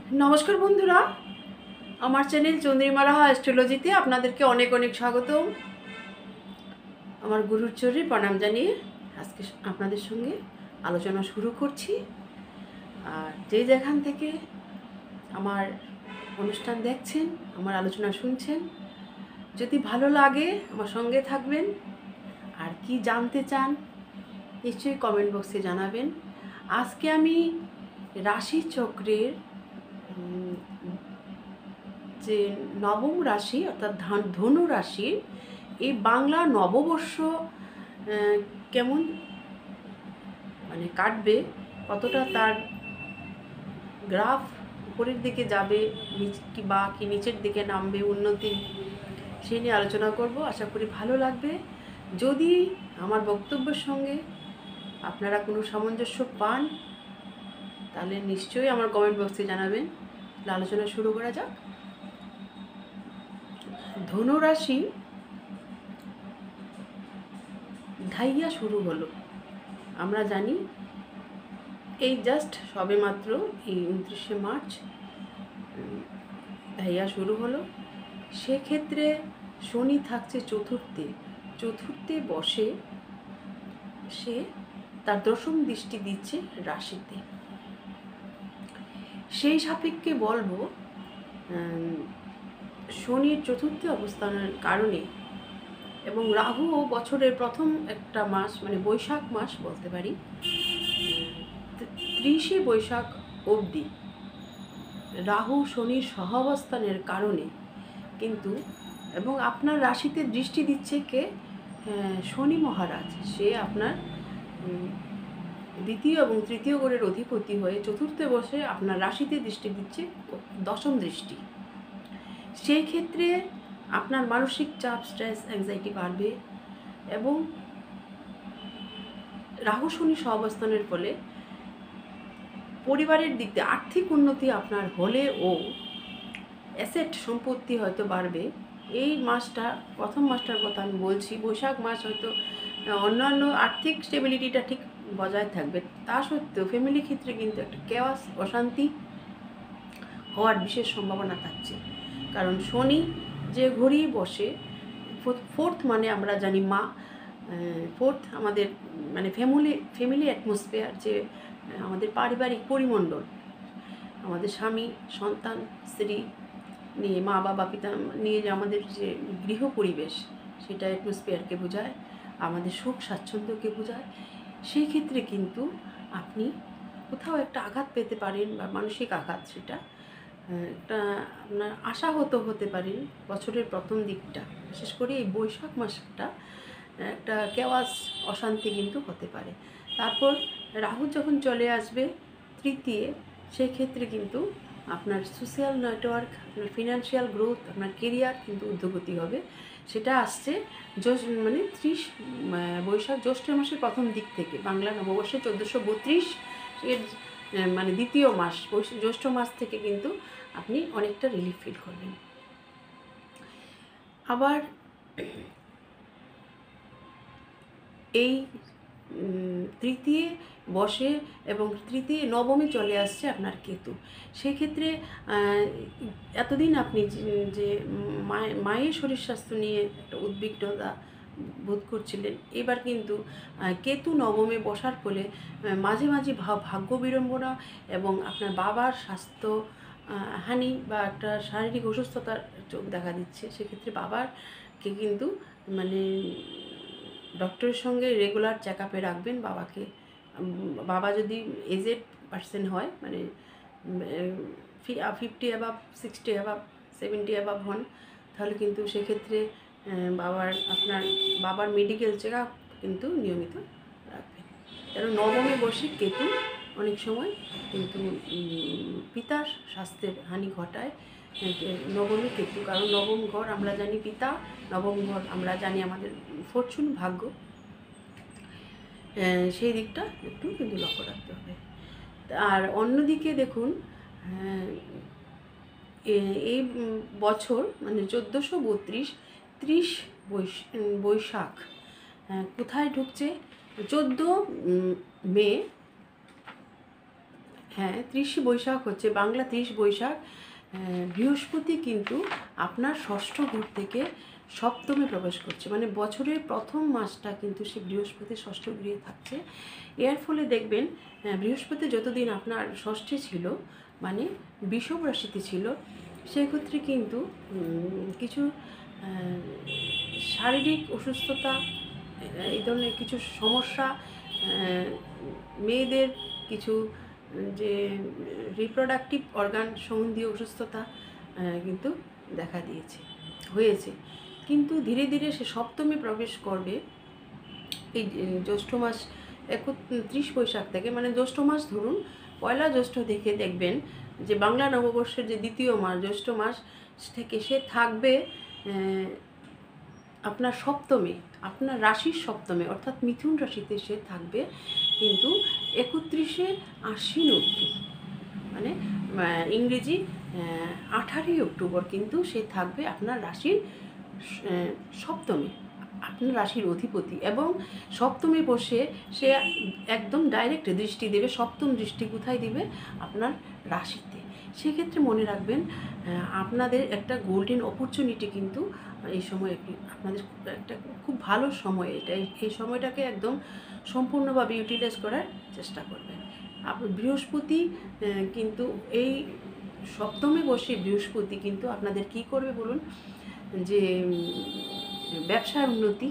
नमस्कार बंधुरा আমার চ্যানেল চন্দ্রিমা রাহা অ্যাস্ট্রোলজিতে আপনাদেরকে অনেক অনেক স্বাগত। আমার গুরুর চরণে প্রণাম জানিয়ে আজকে আপনাদের সঙ্গে আলোচনা শুরু করছি। আর যে যেখান থেকে আমার অনুষ্ঠান দেখছেন, আমার আলোচনা শুনছেন, যদি ভালো লাগে আমার সঙ্গে থাকবেন। আর কি জানতে চান নিশ্চয়ই কমেন্ট বক্সে জানাবেন। আজকে আমি রাশি চক্রের যে নবম রাশি অর্থাৎ ধনু রাশির এই বাংলা নববর্ষ কেমন মানে কাটবে, কতটা তার গ্রাফ উপরের দিকে যাবে কি নিচের দিকে নামবে, উন্নতি, সেই নিয়ে আলোচনা করব। আশা করি ভালো লাগবে। যদি আমার বক্তব্যের সঙ্গে আপনারা কোনো সামঞ্জস্য পান তাহলে নিশ্চয়ই আমার কমেন্ট বক্সে জানাবেন। আলোচনা শুরু করা যাক। ধনুরাশি ঢাইয়া শুরু হলো, আমরা জানি এই জাস্ট সবে মাত্র এই 29শে মার্চ ঢাইয়া শুরু হলো। সেক্ষেত্রে শনি থাকছে চতুর্থে বসে সে তার দশম দৃষ্টি দিচ্ছে রাশিতে। সেই সাপেক্ষে বলবো শনির চতুর্থে অবস্থানের কারণে এবং রাহুও বছরের প্রথম একটা মাস মানে বৈশাখ মাস বলতে পারি, 30শে বৈশাখ অবধি রাহু শনির সহাবস্থানের কারণে কিন্তু, এবং আপনার রাশিতে দৃষ্টি দিচ্ছে কে? শনি মহারাজ। সে আপনার দ্বিতীয় এবং তৃতীয় ঘরের অধিপতি হয়ে চতুর্থে বসে আপনার রাশিতে দৃষ্টি দিচ্ছে, দশম দৃষ্টি। সেই ক্ষেত্রে আপনার মানসিক চাপ, স্ট্রেস, অ্যাংজাইটি বাড়বে এবং রাহু শনি সহাবস্থানের ফলে পরিবারের দিক দিয়ে আর্থিক উন্নতি আপনার হলেও অ্যাসেট সম্পত্তি হয়তো বাড়বে। এই মাসটা, প্রথম মাসটার কথা আমি বলছি, বৈশাখ মাস হয়তো অন্যান্য আর্থিক স্টেবিলিটিটা ঠিক বজায় থাকবে, তা সত্ত্বেও ফ্যামিলি ক্ষেত্রে কিন্তু একটা কেওয়াস, অশান্তি হওয়ার বিশেষ সম্ভাবনা থাকছে। কারণ শনি যে ঘড়ি বসে ফোর্থ, মানে আমরা জানি মা, ফোর্থ আমাদের মানে ফ্যামিলি অ্যাটমসফিয়ার, যে আমাদের পারিবারিক পরিমণ্ডল, আমাদের স্বামী, সন্তান, স্ত্রী নিয়ে, মা বাবা, পিতা নিয়ে যে আমাদের যে গৃহ পরিবেশ, সেটা অ্যাটমসফিয়ারকে বোঝায়, আমাদের সুখ স্বাচ্ছন্দ্যকে বোঝায়। সেই ক্ষেত্রে কিন্তু আপনি কোথাও একটা আঘাত পেতে পারেন, বা মানসিক আঘাত, সেটা একটা আপনার আশাহত হতে পারেন বছরের প্রথম দিকটা। বিশেষ করে এই বৈশাখ মাসটা একটা কেওয়াস, অশান্তি কিন্তু হতে পারে। তারপর রাহু যখন চলে আসবে তৃতীয়, সেই ক্ষেত্রে কিন্তু আপনার সোশ্যাল নেটওয়ার্ক, আপনার ফিনান্সিয়াল গ্রোথ, আপনার কেরিয়ার কিন্তু ঊর্ধ্বগতি হবে। সেটা আসছে মানে 30 বৈশাখ, জ্যৈষ্ঠ মাসের প্রথম দিক থেকে, বাংলা নববর্ষে 1432 এর মানে দ্বিতীয় মাস, জ্যৈষ্ঠ মাস থেকে কিন্তু আপনি অনেকটা রিলিফ ফিল করবেন। আবার এই তৃতীয় বসে এবং তৃতীয় নবমে চলে আসছে আপনার কেতু। সেক্ষেত্রে এতদিন আপনি যে মায়ের শরীর স্বাস্থ্য নিয়ে একটা উদ্বিগ্নতা বোধ করছিলেন, এবার কিন্তু কেতু নবমে বসার ফলে মাঝে মাঝে ভাগ্য বিড়ম্বনা এবং আপনার বাবার স্বাস্থ্য হানি বা একটা শারীরিক অসুস্থতার চোখ দেখা দিচ্ছে। সেক্ষেত্রে বাবারকে কিন্তু মানে ডক্টরের সঙ্গে রেগুলার চেক আপে রাখবেন বাবাকে। বাবা যদি এজেড পার্সন হয়, মানে 50 অ্যাবাভ, 60 অ্যাবাভ, 70 অ্যাবাভ হন, তাহলে কিন্তু সেক্ষেত্রে আপনার বাবার মেডিকেল চেক আপ কিন্তু নিয়মিত রাখবেন। কারণ নবমে বসে কেতু অনেক সময় কিন্তু পিতার স্বাস্থ্যের হানি ঘটায়। নবমী কেতু, কারণ নবম ঘর আমরা জানি পিতা, নবম ঘর আমরা জানি আমাদের ফরচুন, ভাগ্য। সেই দিকটা একটু কিন্তু লক্ষ্য রাখতে হবে। আর অন্যদিকে দেখুন, এই বছর মানে 1432 30 বৈশাখ কোথায় ঢুকছে? 14 মে হ্যাঁ, 30 বৈশাখ হচ্ছে বাংলা 30 বৈশাখ। বৃহস্পতি কিন্তু আপনার ষষ্ঠ ঘর থেকে সপ্তমে প্রবেশ করছে, মানে বছরের প্রথম মাসটা কিন্তু সে বৃহস্পতি ষষ্ঠ গৃহে থাকছে। এর ফলে দেখবেন বৃহস্পতি যতদিন আপনার ষষ্ঠে ছিল, মানে বৃষভ রাশিতে ছিল, সেক্ষেত্রে কিন্তু কিছু শারীরিক অসুস্থতা, এই ধরনের কিছু সমস্যা, মেয়েদের কিছু যে রিপ্রোডাক্টিভ অর্গান সম্বন্ধীয় অসুস্থতা কিন্তু দেখা হয়েছে। কিন্তু ধীরে ধীরে সে সপ্তমে প্রবেশ করবে এই জ্যৈষ্ঠ মাস 31 বৈশাখ থেকে, মানে জ্যৈষ্ঠ মাস ধরুন পয়লা জ্যৈষ্ঠ থেকে দেখবেন যে বাংলা নববর্ষের যে দ্বিতীয় মাস জ্যৈষ্ঠ মাস থেকে সে থাকবে আপনার সপ্তমে, আপনার রাশির সপ্তমে, অর্থাৎ মিথুন রাশিতে সে থাকবে কিন্তু 31শে আশ্বিন অবধি, মানে ইংরেজি 18ই অক্টোবর কিন্তু সে থাকবে আপনার রাশির সপ্তমে, আপনার রাশির অধিপতি। এবং সপ্তমে বসে সে একদম ডাইরেক্ট দৃষ্টি দেবে, সপ্তম দৃষ্টি কোথায় দিবে? আপনার রাশিতে। সেক্ষেত্রে মনে রাখবেন আপনাদের একটা গোল্ডেন অপরচুনিটি কিন্তু এই সময় আপনাদের একটা খুব ভালো সময় এটা, এই সময়টাকে একদম সম্পূর্ণভাবে ইউটিলাইজ করার চেষ্টা করবেন। বৃহস্পতি কিন্তু এই সপ্তমে বসে বৃহস্পতি কিন্তু আপনাদের কি করবে বলুন, যে ব্যবসার উন্নতি,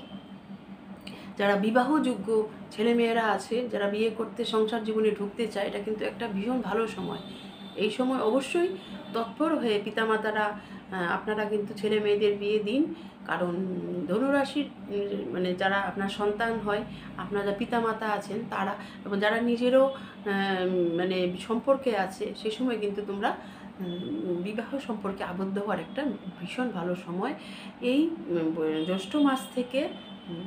যারা বিবাহযোগ্য ছেলেমেয়েরা আছে, যারা বিয়ে করতে সংসার জীবনে ঢুকতে চায়, এটা কিন্তু একটা ভীষণ ভালো সময়। এই সময় অবশ্যই তৎপর হয়ে পিতামাতারা আপনারা কিন্তু ছেলে মেয়েদের বিয়ে দিন, কারণ ধনুরাশির মানে যারা আপনার সন্তান হয়, আপনারা পিতামাতা আছেন তারা, এবং যারা নিজেরও মানে সম্পর্কে আছে, সে সময় কিন্তু তোমরা বিবাহ সম্পর্কে আবদ্ধ হওয়ার একটা ভীষণ ভালো সময়। এই জ্যৈষ্ঠ মাস থেকে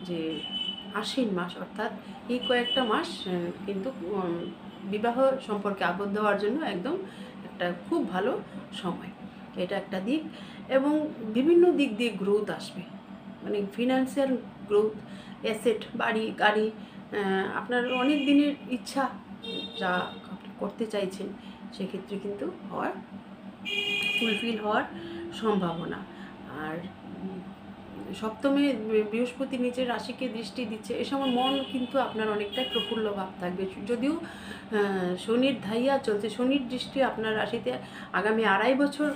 যে আশ্বিন মাস, অর্থাৎ এই কয়েকটা মাস কিন্তু বিবাহ সম্পর্কে আবদ্ধ হওয়ার জন্য একদম একটা খুব ভালো সময়, এটা একটা দিক। এবং বিভিন্ন দিক দিয়ে গ্রোথ আসবে, মানে ফিনান্সিয়াল গ্রোথ, অ্যাসেট, বাড়ি গাড়ি, আপনার অনেক দিনের ইচ্ছা যা আপনি করতে চাইছেন সেক্ষেত্রে কিন্তু ফুলফিল হওয়ার সম্ভাবনা। আর সপ্তমে বৃহস্পতি নিজের রাশিকে দৃষ্টি দিচ্ছে, এ সময় মন কিন্তু আপনার অনেকটাই প্রফুল্ল ভাব থাকবে। যদিও শনির ধাইয়া চলছে, শনির দৃষ্টি আপনার রাশিতে আগামী 2.5 বছর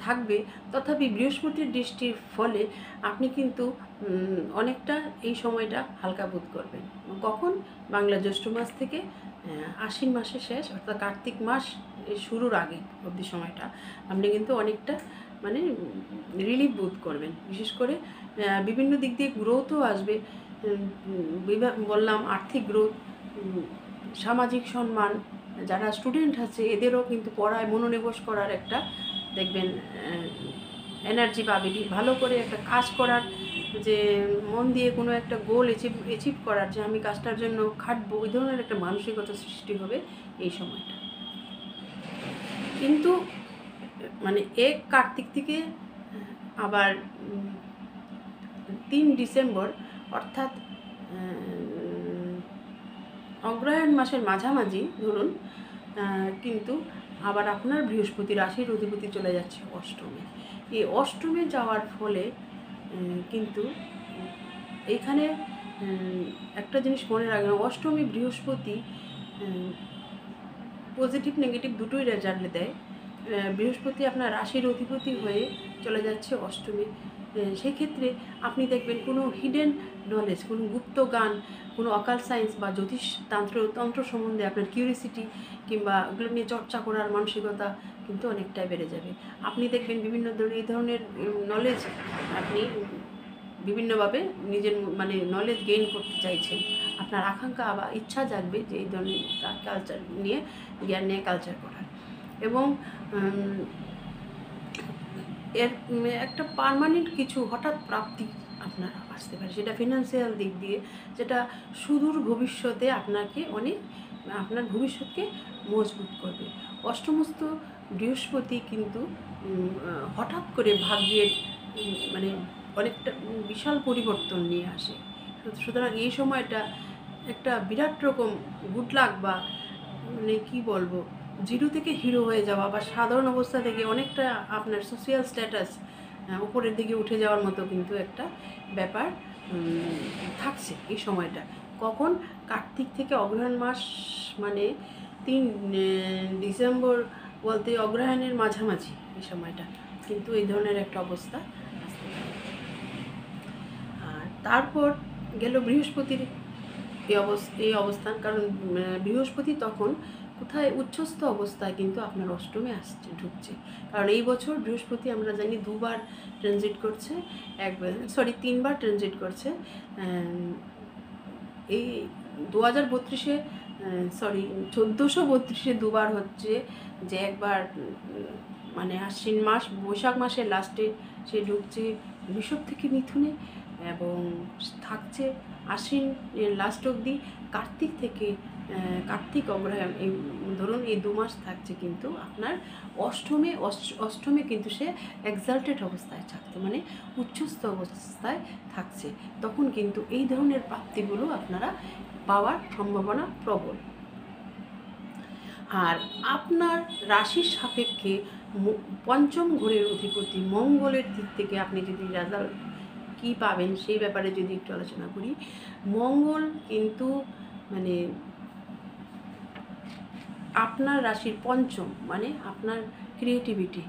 থাকবে, তথাপি বৃহস্পতির দৃষ্টির ফলে আপনি কিন্তু অনেকটা এই সময়টা হালকা বোধ করবেন। কখন? বাংলা জ্যৈষ্ঠ মাস থেকে আশ্বিন মাসের শেষ, অর্থাৎ কার্তিক মাস শুরুর আগে অবধি সময়টা আপনি কিন্তু অনেকটা মানে রিলিফ বোধ করবেন। বিশেষ করে বিভিন্ন দিক দিয়ে গ্রোথও আসবে, বললাম আর্থিক গ্রোথ, সামাজিক সম্মান, যারা স্টুডেন্ট আছে এদেরও কিন্তু পড়ায় মনোনিবেশ করার একটা দেখবেন এনার্জি পাবে, ভালো করে একটা কাজ করার, যে মন দিয়ে কোনো একটা গোল অ্যাচিভ করার, যে আমি কাজটার জন্য খাটবো, ওই ধরনের একটা মানসিকতা সৃষ্টি হবে এই সময়টা। কিন্তু মানে 1 কার্তিক থেকে আবার 3 ডিসেম্বর, অর্থাৎ অগ্রহায়ণ মাসের মাঝামাঝি ধরুন, কিন্তু আবার আপনার বৃহস্পতি রাশির অধিপতি চলে যাচ্ছে অষ্টমে। এই অষ্টমে যাওয়ার ফলে কিন্তু এইখানে একটা জিনিস মনে রাখবেন, অষ্টমী বৃহস্পতি পজিটিভ নেগেটিভ দুটোই রেজাল্ট দেয়। বৃহস্পতি আপনার রাশির অধিপতি হয়ে চলে যাচ্ছে অষ্টমী, সেক্ষেত্রে আপনি দেখবেন কোনো হিডেন নলেজ, কোনো গুপ্ত জ্ঞান, কোনো অকাল সায়েন্স বা জ্যোতিষ তন্ত্র সম্বন্ধে আপনার কিউরিসিটি কিংবা ওগুলো নিয়ে চর্চা করার মানসিকতা কিন্তু অনেকটাই বেড়ে যাবে। আপনি দেখবেন বিভিন্ন এই ধরনের নলেজ আপনি বিভিন্নভাবে নিজের মানে নলেজ গেইন করতে চাইছেন, আপনার আকাঙ্ক্ষা বা ইচ্ছা জাগবে যে এই ধরনের কালচার নিয়ে, জ্ঞান নিয়ে কালচার করার। এবং এর একটা পার্মানেন্ট কিছু হঠাৎ প্রাপ্তি আপনার আসতে পারে, সেটা ফিনান্সিয়াল দিক দিয়ে, যেটা সুদূর ভবিষ্যতে আপনাকে অনেক আপনার ভবিষ্যৎকে মজবুত করবে। অষ্টমস্ত বৃহস্পতি কিন্তু হঠাৎ করে ভাগ্যের মানে অনেকটা বিশাল পরিবর্তন নিয়ে আসে। সুতরাং এই সময়টা একটা বিরাট রকম গুড লাক বা মানে কী বলবো, জিরো থেকে হিরো হয়ে যাওয়া বা সাধারণ অবস্থা থেকে অনেকটা আপনার সোশিয়াল স্ট্যাটাস উপরের দিকে উঠে যাওয়ার মতো কিন্তু একটা ব্যাপার থাকছে এই সময়টা। কখন? কার্তিক থেকে অগ্রহায়ণ মাস, মানে 3 ডিসেম্বর বলতে অগ্রহায়ণের মাঝামাঝি এই সময়টা কিন্তু এই ধরনের একটা অবস্থা আসতে পারে। আর তারপর গেল বৃহস্পতির এই অবস্থান, কারণ বৃহস্পতি তখন কোথায় উচ্চস্থ অবস্থায় কিন্তু আপনার অষ্টমে ঢুকছে। কারণ এই বছর বৃহস্পতি আমরা জানি 2বার ট্রানজিট করছে, 3বার ট্রানজিট করছে। এই 2032-এ 1432-এ 2বার হচ্ছে, যে একবার মানে আশ্বিন মাস বৈশাখ মাসের লাস্টে সে ঢুকছে ঋষভ থেকে মিথুনে, এবং থাকছে আশ্বিন লাস্ট অবধি। কার্তিক থেকে কার্তিক অগ্রহায়ণ এই ধরুন এই 2 মাস থাকছে কিন্তু আপনার অষ্টমে কিন্তু সে এক্সাল্টেড অবস্থায় থাকছে, মানে উচ্চস্থ অবস্থায় থাকছে। তখন কিন্তু এই ধরনের প্রাপ্তিগুলো আপনারা পাওয়ার সম্ভাবনা প্রবল। আর আপনার রাশির সাপেক্ষে পঞ্চম ঘরের অধিপতি মঙ্গলের দিক থেকে আপনি যদি রেজাল্ট কী পাবেন সেই ব্যাপারে যদি একটু আলোচনা করি। মঙ্গল কিন্তু মানে আপনার রাশির পঞ্চম, মানে আপনার ক্রিয়েটিভিটি,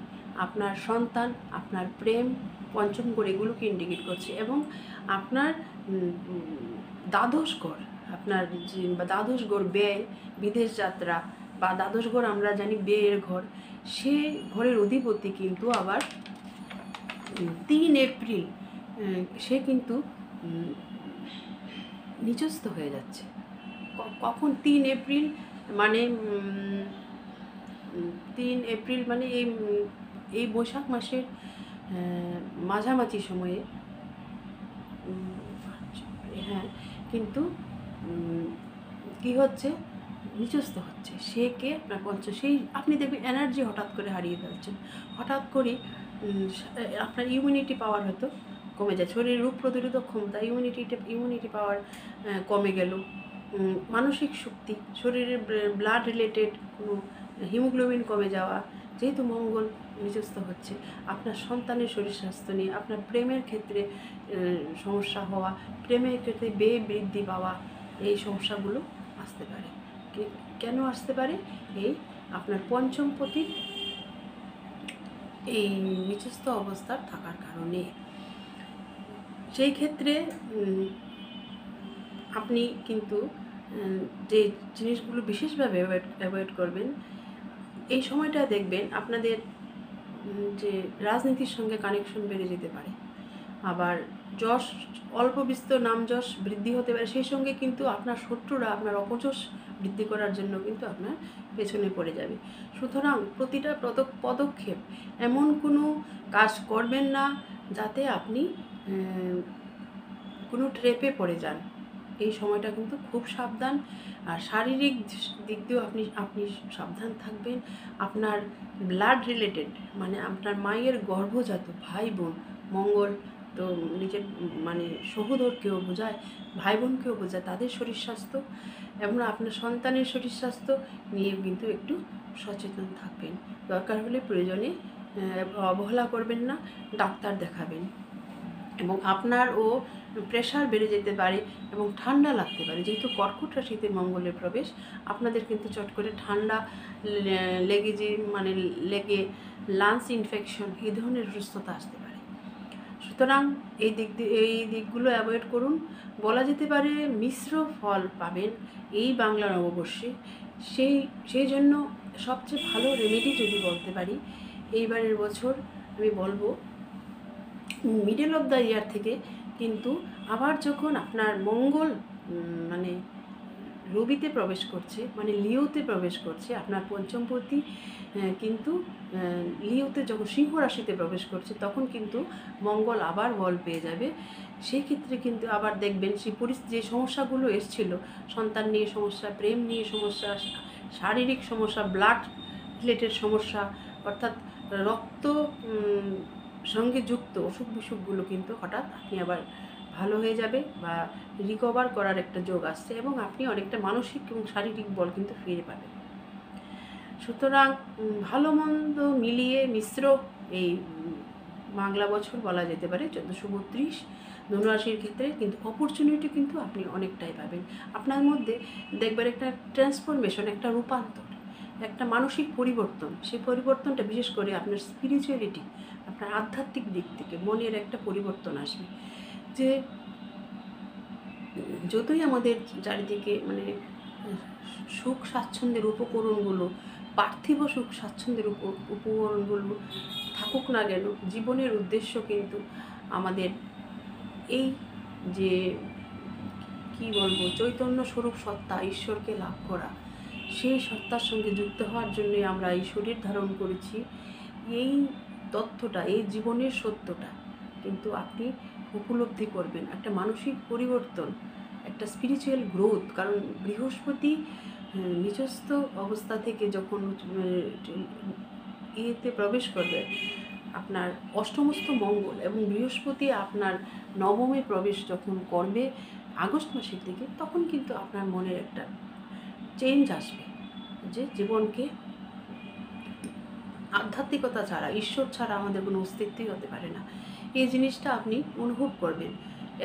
আপনার সন্তান, আপনার প্রেম, পঞ্চম ঘর এগুলোকে ইন্ডিকেট করছে। এবং আপনার দ্বাদশ ঘর, আপনার যে দ্বাদশ ঘর ব্যয়, বিদেশ যাত্রা, বা দ্বাদশ ঘর আমরা জানি ব্যয়ের ঘর, সে ঘরের অধিপতি কিন্তু আবার 3 এপ্রিল সে কিন্তু নিচস্থ হয়ে যাচ্ছে। কখন? 3 এপ্রিল, মানে 3 এপ্রিল মানে এই বৈশাখ মাসের মাঝামাঝি সময়ে, হ্যাঁ, কিন্তু কি হচ্ছে? নিচস্থ হচ্ছে। সে কে? আপনার সেই আপনি দেখবেন এনার্জি হঠাৎ করে হারিয়ে ফেলছেন, হঠাৎ করে আপনার ইমিউনিটি পাওয়ার হয়তো কমে যায়, শরীরের রোগ প্রতিরোধক ক্ষমতা, ইমিউনিটি পাওয়ার কমে গেল, মানসিক শক্তি, শরীরের ব্লাড রিলেটেড কোনো হিমোগ্লোবিন কমে যাওয়া, যেহেতু মঙ্গল নিচস্থ হচ্ছে, আপনার সন্তানের শরীর স্বাস্থ্য নিয়ে, আপনার প্রেমের ক্ষেত্রে সমস্যা হওয়া, প্রেমের ক্ষেত্রে ব্যয় বৃদ্ধি পাওয়া, এই সমস্যাগুলো আসতে পারে। কেন আসতে পারে? এই আপনার পঞ্চমপতি এই নিচস্থ অবস্থার থাকার কারণে। সেই ক্ষেত্রে আপনি কিন্তু যে জিনিসগুলো বিশেষভাবে অ্যাভয়েড করবেন এই সময়টা, দেখবেন আপনাদের যে রাজনীতির সঙ্গে কানেকশন বেড়ে যেতে পারে, আবার যশ অল্প বিস্তর নাম যশ বৃদ্ধি হতে পারে, সেই সঙ্গে কিন্তু আপনার শত্রুরা আপনার অপযশ বৃদ্ধি করার জন্য কিন্তু আপনার পেছনে পড়ে যাবে। সুতরাং প্রতিটা পদক্ষেপ এমন কোনো কাজ করবেন না যাতে আপনি কোনো ট্রেপে পড়ে যান। এই সময়টা কিন্তু খুব সাবধান। আর শারীরিক দিক দিয়েও আপনি সাবধান থাকবেন। আপনার ব্লাড রিলেটেড, মানে আপনার মায়ের গর্ভজাত ভাই বোন, মঙ্গল তো নিজের মানে সহোদরকেও বোঝায়, ভাই বোনকেও বোঝায়, তাদের শরীর স্বাস্থ্য এবং আপনার সন্তানের শরীর স্বাস্থ্য নিয়েও কিন্তু একটু সচেতন থাকবেন। দরকার হলে প্রয়োজনে অবহেলা করবেন না, ডাক্তার দেখাবেন। এবং আপনারও প্রেশার বেড়ে যেতে পারে এবং ঠান্ডা লাগতে পারে, যেহেতু কর্কট রাশিতে মঙ্গলের প্রবেশ, আপনাদের কিন্তু চট করে ঠান্ডা লেগে লাংস ইনফেকশন এই ধরনের অসুস্থতা আসতে পারে। সুতরাং এই দিকগুলো অ্যাভয়েড করুন। বলা যেতে পারে মিশ্র ফল পাবেন এই বাংলা নববর্ষে। সেই জন্য সবচেয়ে ভালো রেমেডি যদি বলতে পারি এইবারের বছর, আমি বলবো মিডল অফ দ্য ইয়ার থেকে কিন্তু আবার যখন আপনার মঙ্গল মানে রবিতে প্রবেশ করছে, মানে লিওতে প্রবেশ করছে, আপনার পঞ্চমপতি কিন্তু লিওতে যখন সিংহ রাশিতে প্রবেশ করছে, তখন কিন্তু মঙ্গল আবার বল পেয়ে যাবে। সেই ক্ষেত্রে কিন্তু আবার দেখবেন যে সমস্যাগুলো এসছিল, সন্তান নিয়ে সমস্যা, প্রেম নিয়ে সমস্যা, শারীরিক সমস্যা, ব্লাড রিলেটেড সমস্যা, অর্থাৎ রক্ত সঙ্গে যুক্ত অসুখ বিসুখগুলো কিন্তু হঠাৎ আপনি আবার ভালো হয়ে যাবে বা রিকভার করার একটা যোগ আসছে, এবং আপনি অনেকটা মানসিক এবং শারীরিক বল কিন্তু ফিরে পাবেন। সুতরাং ভালো মন্দ মিলিয়ে মিশ্র এই বাংলা বছর বলা যেতে পারে 1432 ধনুরাশির ক্ষেত্রে, কিন্তু অপরচুনিটি কিন্তু আপনি অনেকটাই পাবেন। আপনার মধ্যে দেখবেন একটা ট্রান্সফরমেশন, একটা রূপান্তর, একটা মানসিক পরিবর্তন। সেই পরিবর্তনটা বিশেষ করে আপনার স্পিরিচুয়ালিটি, আপনার আধ্যাত্মিক দিক থেকে মনের একটা পরিবর্তন আসবে। যে যতই আমাদের চারিদিকে মানে সুখ স্বাচ্ছন্দ্যের উপকরণগুলো, পার্থিব সুখ স্বাচ্ছন্দ্যের উপকরণগুলো থাকুক না কেন, জীবনের উদ্দেশ্য কিন্তু আমাদের এই যে কি বলবো, চৈতন্য স্বরূপ সত্তা ঈশ্বরকে লাভ করা, সেই সত্তার সঙ্গে যুক্ত হওয়ার জন্যই আমরা এই শরীর ধারণ করেছি। এই তথ্যটা, এই জীবনের সত্যটা কিন্তু আপনি উপলব্ধি করবেন, একটা মানসিক পরিবর্তন, একটা স্পিরিচুয়াল গ্রোথ। কারণ বৃহস্পতি নিচস্থ অবস্থা থেকে যখন ইয়েতে প্রবেশ করবে, আপনার অষ্টমস্থ মঙ্গল এবং বৃহস্পতি আপনার নবমে প্রবেশ যখন করবে আগস্ট মাসের দিকে, তখন কিন্তু আপনার মনের একটা চেঞ্জ আসবে, যে জীবনকে আধ্যাত্মিকতা ছাড়া, ঈশ্বর ছাড়া আমাদের কোনো অস্তিত্বই হতে পারে না। এই জিনিসটা আপনি অনুভব করবেন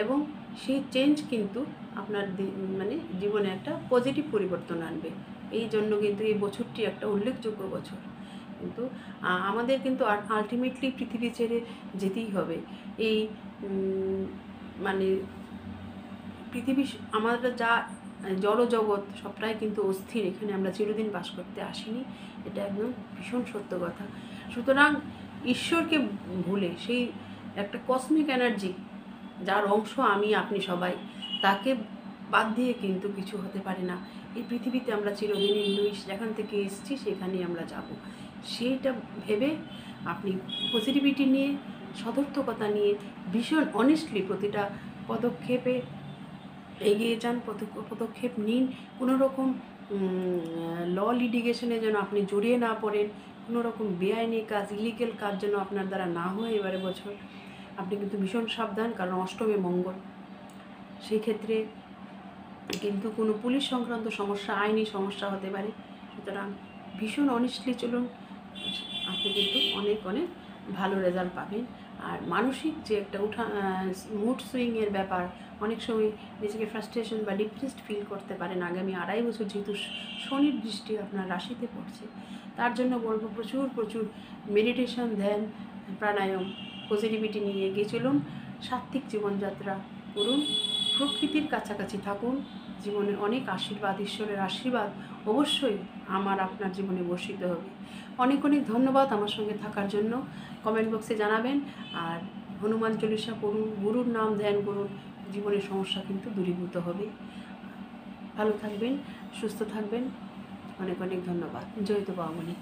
এবং সেই চেঞ্জ কিন্তু আপনার মানে জীবনে একটা পজিটিভ পরিবর্তন আনবে। এই জন্য কিন্তু এই বছরটি একটা উল্লেখযোগ্য বছর। কিন্তু আমাদের কিন্তু আলটিমেটলি পৃথিবী ছেড়ে যেতেই হবে। এই মানে পৃথিবী, আমাদের যা জড়জগৎ সবটাই কিন্তু অস্থির, এখানে আমরা চিরদিন বাস করতে আসিনি, এটা একদম ভীষণ সত্য কথা। সুতরাং ঈশ্বরকে ভুলে, সেই একটা কসমিক এনার্জি যার অংশ আমি আপনি সবাই, তাকে বাদ দিয়ে কিন্তু কিছু হতে পারে না। এই পৃথিবীতে আমরা চিরদিনই নই, যেখান থেকে এসেছি সেখানেই আমরা যাব। সেইটা ভেবে আপনি পজিটিভিটি নিয়ে, সতর্কতা নিয়ে, ভীষণ অনেস্টলি প্রতিটা পদক্ষেপে এগিয়ে যান, পদক্ষেপ নিন। কোনো রকম ল লিটিগেশনে যেন আপনি জড়িয়ে না পড়েন, কোনো রকম বেআইনি কাজ, ইলিগেল কাজ যেন আপনার দ্বারা না হয় এবারে বছর। আপনি কিন্তু ভীষণ সাবধান, কারণ অষ্টমে মঙ্গল, সেই ক্ষেত্রে কিন্তু কোনো পুলিশ সংক্রান্ত সমস্যা, আইনি সমস্যা হতে পারে। সুতরাং ভীষণ অনেস্টলি চলুন, আপনি কিন্তু অনেক অনেক ভালো রেজাল্ট পাবেন। আর মানসিক যে একটা মুড সুইংয়ের ব্যাপার, অনেক সময় নিজেকে ফ্রাস্ট্রেশন বা ডিপ্রেসড ফিল করতে পারেন আগামী 2.5 বছর, যেহেতু শনির দৃষ্টি আপনার রাশিতে পড়ছে। তার জন্য বলবো প্রচুর প্রচুর মেডিটেশন, ধ্যান, প্রাণায়াম, পজিটিভিটি নিয়ে এগিয়ে চলুন, সাত্ত্বিক জীবনযাত্রা করুন, প্রকৃতির কাছাকাছি থাকুন। জীবনে অনেক আশীর্বাদ, ঈশ্বরের আশীর্বাদ অবশ্যই আপনার জীবনে বর্ষিত হবে। অনেক অনেক ধন্যবাদ আমার সঙ্গে থাকার জন্য। কমেন্ট বক্সে জানাবেন, আর হনুমান চল্লিশা পড়ুন, গুরুর নাম ধ্যান করুন, জীবনের সমস্যা কিন্তু দূরীভূত হবে। ভালো থাকবেন, সুস্থ থাকবেন। অনেক অনেক ধন্যবাদ। জয় তো বামনি।